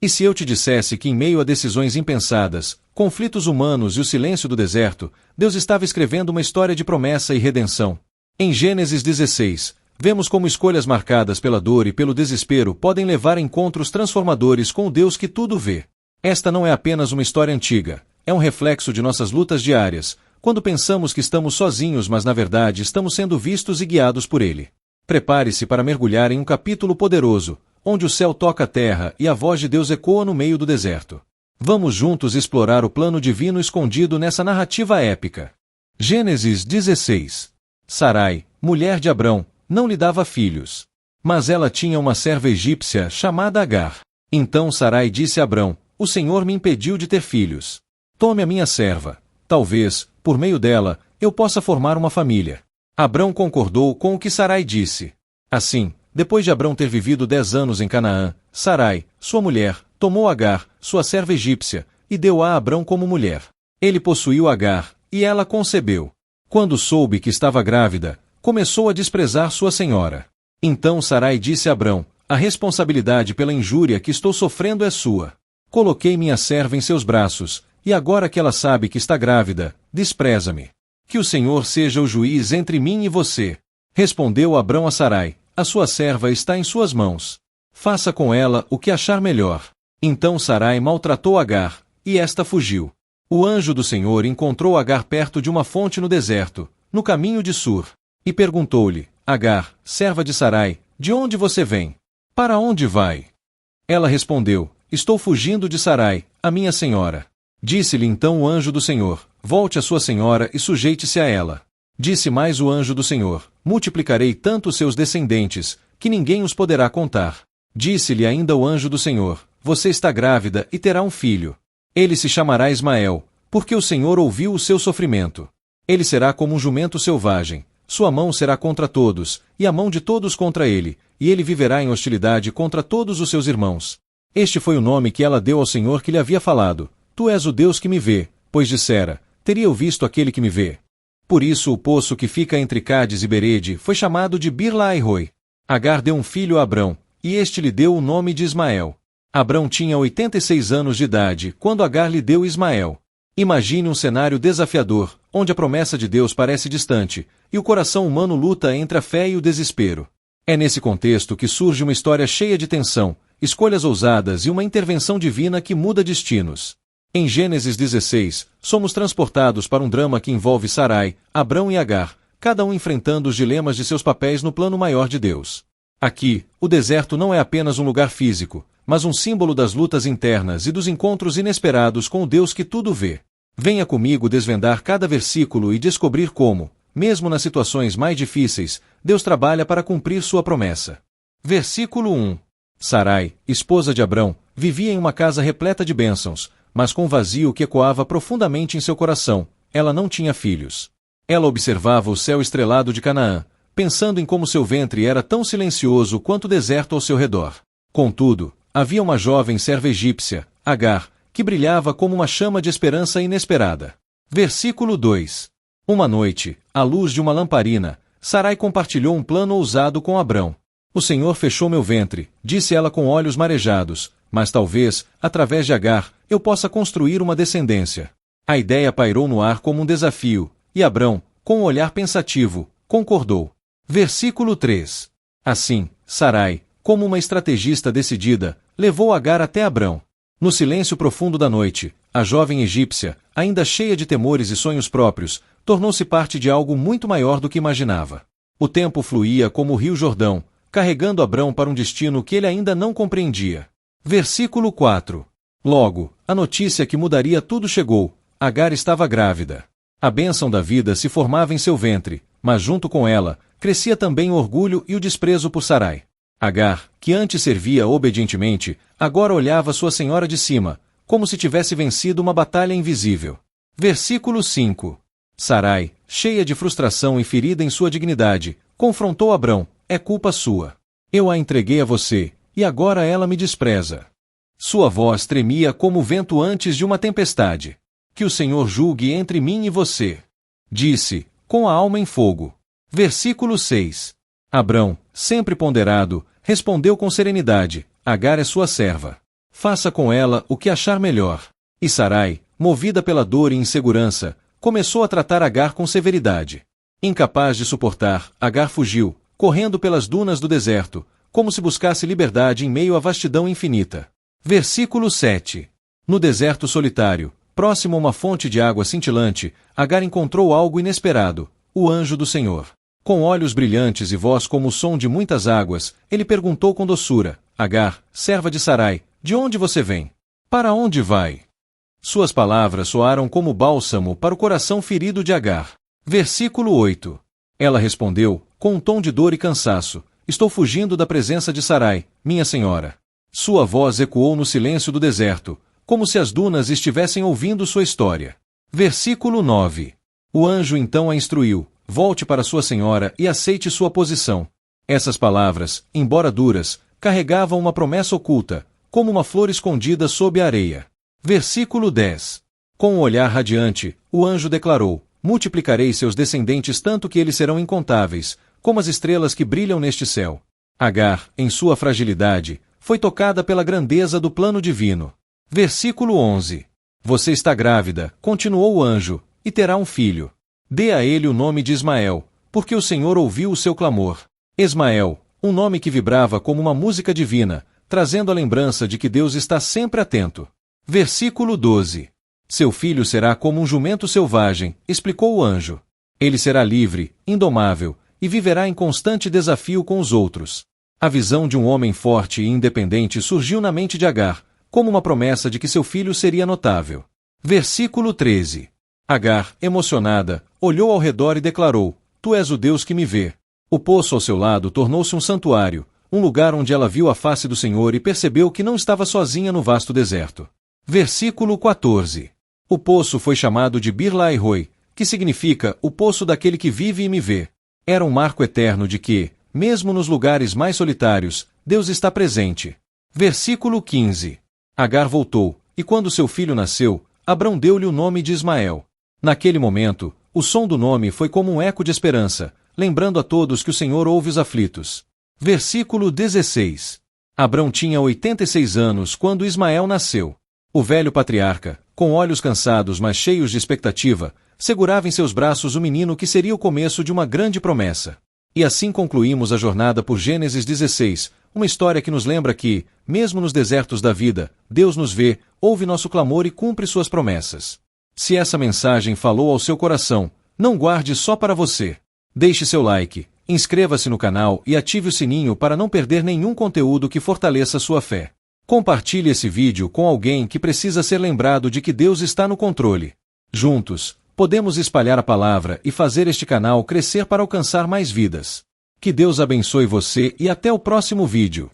E se eu te dissesse que em meio a decisões impensadas, conflitos humanos e o silêncio do deserto, Deus estava escrevendo uma história de promessa e redenção? Em Gênesis 16, vemos como escolhas marcadas pela dor e pelo desespero podem levar a encontros transformadores com o Deus que tudo vê. Esta não é apenas uma história antiga, é um reflexo de nossas lutas diárias, quando pensamos que estamos sozinhos mas na verdade estamos sendo vistos e guiados por Ele. Prepare-se para mergulhar em um capítulo poderoso, onde o céu toca a terra e a voz de Deus ecoa no meio do deserto. Vamos juntos explorar o plano divino escondido nessa narrativa épica. Gênesis 16. Sarai, mulher de Abrão, não lhe dava filhos. Mas ela tinha uma serva egípcia chamada Agar. Então Sarai disse a Abrão: O Senhor me impediu de ter filhos. Tome a minha serva. Talvez, por meio dela, eu possa formar uma família. Abrão concordou com o que Sarai disse. Assim, depois de Abrão ter vivido 10 anos em Canaã, Sarai, sua mulher, tomou Agar, sua serva egípcia, e deu-a a Abrão como mulher. Ele possuiu Agar, e ela concebeu. Quando soube que estava grávida, começou a desprezar sua senhora. Então Sarai disse a Abrão: A responsabilidade pela injúria que estou sofrendo é sua. Coloquei minha serva em seus braços, e agora que ela sabe que está grávida, despreza-me. Que o Senhor seja o juiz entre mim e você. Respondeu Abrão a Sarai: A sua serva está em suas mãos. Faça com ela o que achar melhor. Então Sarai maltratou Agar, e esta fugiu. O anjo do Senhor encontrou Agar perto de uma fonte no deserto, no caminho de Sur, e perguntou-lhe: Agar, serva de Sarai, de onde você vem? Para onde vai? Ela respondeu: Estou fugindo de Sarai, a minha senhora. Disse-lhe então o anjo do Senhor: Volte a sua senhora e sujeite-se a ela. Disse mais o anjo do Senhor: Multiplicarei tanto os seus descendentes, que ninguém os poderá contar. Disse-lhe ainda o anjo do Senhor: Você está grávida e terá um filho. Ele se chamará Ismael, porque o Senhor ouviu o seu sofrimento. Ele será como um jumento selvagem. Sua mão será contra todos, e a mão de todos contra ele, e ele viverá em hostilidade contra todos os seus irmãos. Este foi o nome que ela deu ao Senhor que lhe havia falado: Tu és o Deus que me vê, pois dissera: Teria eu visto aquele que me vê. Por isso o poço que fica entre Cádiz e Berede foi chamado de Bir-Lahai-Roi. Agar deu um filho a Abrão, e este lhe deu o nome de Ismael. Abrão tinha 86 anos de idade quando Agar lhe deu Ismael. Imagine um cenário desafiador, onde a promessa de Deus parece distante, e o coração humano luta entre a fé e o desespero. É nesse contexto que surge uma história cheia de tensão, escolhas ousadas e uma intervenção divina que muda destinos. Em Gênesis 16, somos transportados para um drama que envolve Sarai, Abrão e Agar, cada um enfrentando os dilemas de seus papéis no plano maior de Deus. Aqui, o deserto não é apenas um lugar físico, mas um símbolo das lutas internas e dos encontros inesperados com o Deus que tudo vê. Venha comigo desvendar cada versículo e descobrir como, mesmo nas situações mais difíceis, Deus trabalha para cumprir sua promessa. Versículo 1. Sarai, esposa de Abrão, vivia em uma casa repleta de bênçãos, mas com vazio que ecoava profundamente em seu coração. Ela não tinha filhos. Ela observava o céu estrelado de Canaã, pensando em como seu ventre era tão silencioso quanto o deserto ao seu redor. Contudo, havia uma jovem serva egípcia, Agar, que brilhava como uma chama de esperança inesperada. Versículo 2. Uma noite, à luz de uma lamparina, Sarai compartilhou um plano ousado com Abrão. O Senhor fechou meu ventre, disse ela com olhos marejados, mas talvez, através de Agar, eu possa construir uma descendência. A ideia pairou no ar como um desafio, e Abrão, com um olhar pensativo, concordou. Versículo 3. Assim, Sarai, como uma estrategista decidida, levou Agar até Abrão. No silêncio profundo da noite, a jovem egípcia, ainda cheia de temores e sonhos próprios, tornou-se parte de algo muito maior do que imaginava. O tempo fluía como o rio Jordão, carregando Abrão para um destino que ele ainda não compreendia. Versículo 4. Logo, a notícia que mudaria tudo chegou. Agar estava grávida. A bênção da vida se formava em seu ventre, mas junto com ela, crescia também o orgulho e o desprezo por Sarai. Agar, que antes servia obedientemente, agora olhava sua senhora de cima, como se tivesse vencido uma batalha invisível. Versículo 5. Sarai, cheia de frustração e ferida em sua dignidade, confrontou Abrão: É culpa sua. Eu a entreguei a você, e agora ela me despreza. Sua voz tremia como o vento antes de uma tempestade. Que o Senhor julgue entre mim e você. Disse, com a alma em fogo. Versículo 6. Abrão, sempre ponderado, respondeu com serenidade: Agar é sua serva. Faça com ela o que achar melhor. E Sarai, movida pela dor e insegurança, começou a tratar Agar com severidade. Incapaz de suportar, Agar fugiu, correndo pelas dunas do deserto, como se buscasse liberdade em meio à vastidão infinita. Versículo 7. No deserto solitário, próximo a uma fonte de água cintilante, Agar encontrou algo inesperado, o anjo do Senhor. Com olhos brilhantes e voz como o som de muitas águas, ele perguntou com doçura: Agar, serva de Sarai, de onde você vem? Para onde vai? Suas palavras soaram como bálsamo para o coração ferido de Agar. Versículo 8. Ela respondeu, com um tom de dor e cansaço: Estou fugindo da presença de Sarai, minha senhora. Sua voz ecoou no silêncio do deserto, como se as dunas estivessem ouvindo sua história. Versículo 9. O anjo então a instruiu: Volte para sua senhora e aceite sua posição. Essas palavras, embora duras, carregavam uma promessa oculta, como uma flor escondida sob a areia. Versículo 10. Com um olhar radiante, o anjo declarou: Multiplicarei seus descendentes tanto que eles serão incontáveis, como as estrelas que brilham neste céu. Agar, em sua fragilidade, foi tocada pela grandeza do plano divino. Versículo 11. Você está grávida, continuou o anjo, e terá um filho. Dê a ele o nome de Ismael, porque o Senhor ouviu o seu clamor. Ismael, um nome que vibrava como uma música divina, trazendo a lembrança de que Deus está sempre atento. Versículo 12. Seu filho será como um jumento selvagem, explicou o anjo. Ele será livre, indomável, e viverá em constante desafio com os outros. A visão de um homem forte e independente surgiu na mente de Agar, como uma promessa de que seu filho seria notável. Versículo 13. Agar, emocionada, olhou ao redor e declarou: Tu és o Deus que me vê. O poço ao seu lado tornou-se um santuário, um lugar onde ela viu a face do Senhor e percebeu que não estava sozinha no vasto deserto. Versículo 14. O poço foi chamado de Bir-Lahai-Roi, que significa o poço daquele que vive e me vê. Era um marco eterno de que, mesmo nos lugares mais solitários, Deus está presente. Versículo 15. Agar voltou, e quando seu filho nasceu, Abrão deu-lhe o nome de Ismael. Naquele momento, o som do nome foi como um eco de esperança, lembrando a todos que o Senhor ouve os aflitos. Versículo 16. Abrão tinha 86 anos quando Ismael nasceu. O velho patriarca, com olhos cansados mas cheios de expectativa, segurava em seus braços o menino que seria o começo de uma grande promessa. E assim concluímos a jornada por Gênesis 16, uma história que nos lembra que, mesmo nos desertos da vida, Deus nos vê, ouve nosso clamor e cumpre suas promessas. Se essa mensagem falou ao seu coração, não guarde só para você. Deixe seu like, inscreva-se no canal e ative o sininho para não perder nenhum conteúdo que fortaleça sua fé. Compartilhe esse vídeo com alguém que precisa ser lembrado de que Deus está no controle. Juntos, podemos espalhar a palavra e fazer este canal crescer para alcançar mais vidas. Que Deus abençoe você e até o próximo vídeo.